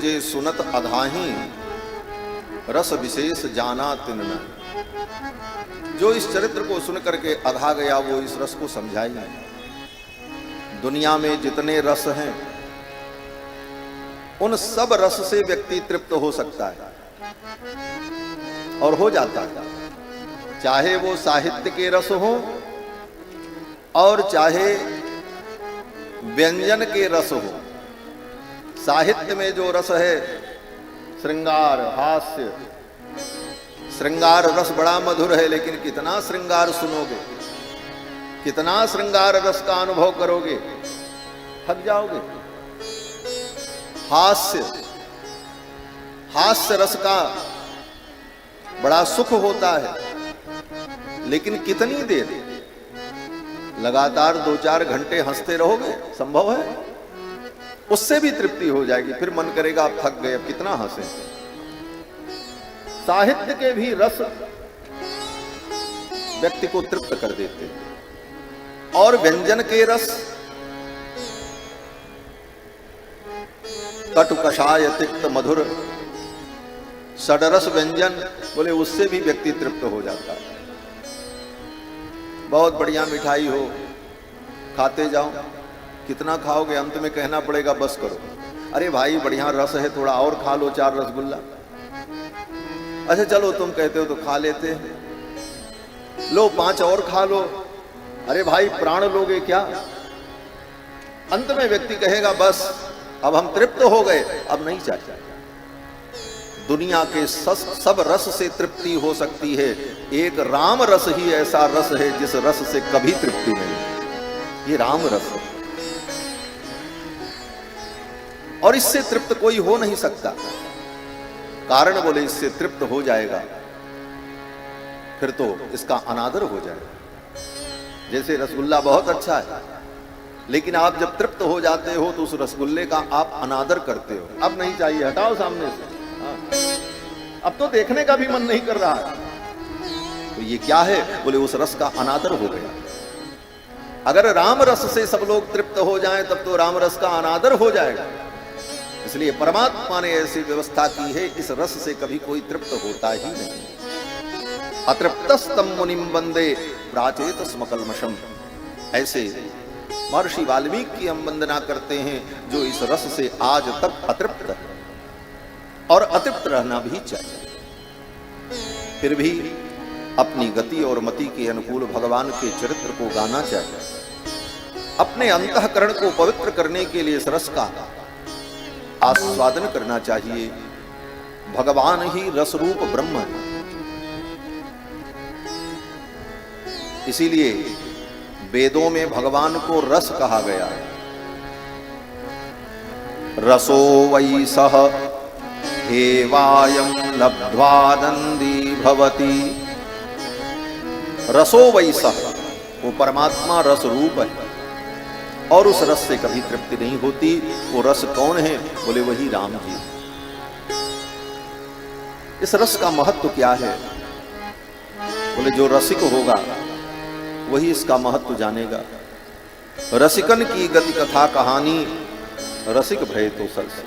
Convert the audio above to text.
जे सुनत अधाही, रस विशेष जाना तिन न। जो इस चरित्र को सुन करके अधा गया वो इस रस को समझा ही नहीं। दुनिया में जितने रस हैं उन सब रस से व्यक्ति तृप्त हो सकता है और हो जाता है, चाहे वो साहित्य के रस हो और चाहे व्यंजन के रस हो। साहित्य में जो रस है श्रृंगार, हास्य, श्रृंगार रस बड़ा मधुर है, लेकिन कितना श्रृंगार सुनोगे, कितना श्रृंगार रस का अनुभव करोगे, थक जाओगे। हास्य, हास्य रस का बड़ा सुख होता है, लेकिन कितनी देर, लगातार 2-4 घंटे हंसते रहोगे, संभव है? उससे भी तृप्ति हो जाएगी, फिर मन करेगा अब थक गए, अब कितना हंसे। साहित्य के भी रस व्यक्ति को तृप्त कर देते हैं, और व्यंजन के रस, कटु कषाय तिक्त मधुर षडरस व्यंजन, बोले उससे भी व्यक्ति तृप्त हो जाता है। बहुत बढ़िया मिठाई हो, खाते जाओ, कितना खाओगे, अंत में कहना पड़ेगा बस करो। अरे भाई बढ़िया रस है, थोड़ा और खा लो 4 रसगुल्ला। अच्छा चलो तुम कहते हो तो खा लेते हैं, लो 5 और खा लो। अरे भाई प्राण लोगे क्या? अंत में व्यक्ति कहेगा बस अब हम तृप्त हो गए, अब नहीं चाहिए। दुनिया के सब रस से तृप्ति हो सकती है, एक राम रस ही ऐसा रस है जिस रस से कभी तृप्ति नहीं। ये राम रस है और इससे तृप्त कोई हो नहीं सकता। कारण बोले इससे तृप्त हो जाएगा फिर तो इसका अनादर हो जाएगा। जैसे रसगुल्ला बहुत अच्छा है, लेकिन आप जब तृप्त हो जाते हो तो उस रसगुल्ले का आप अनादर करते हो, अब नहीं चाहिए, हटाओ सामने से। अब तो देखने का भी मन नहीं कर रहा है, तो ये क्या है? बोले उस रस का अनादर हो गया। अगर राम रस से सब लोग तृप्त हो जाएं तब तो राम रस का अनादर हो जाएगा। इसलिए परमात्मा ने ऐसी व्यवस्था की है, इस रस से कभी कोई तृप्त होता ही नहीं। अतृप्तस्तम मुनिम वंदे प्राचेत स्मकल्मषम। ऐसे महर्षि वाल्मीकि की हम वंदना करते हैं जो इस रस से आज तक अतृप्त है, और अतृप्त रहना भी चाहिए। फिर भी अपनी गति और मति के अनुकूल भगवान के चरित्र को गाना चाहिए। अपने अंतःकरण को पवित्र करने के लिए इस रस का आस्वादन करना चाहिए। भगवान ही रस रूप ब्रह्म है, इसीलिए वेदों में भगवान को रस कहा गया है। रसो वै सह हेवायं लब्ध्वानंदी भवति। रसो वै सह, वो परमात्मा रस रूप है और उस रस से कभी तृप्ति नहीं होती। वो रस कौन है? बोले वही राम जी। इस रस का महत्व क्या है? बोले जो रसिक होगा वही इसका महत्व जानेगा। रसिकन की गति कथा कहानी, रसिक भय तो सरस।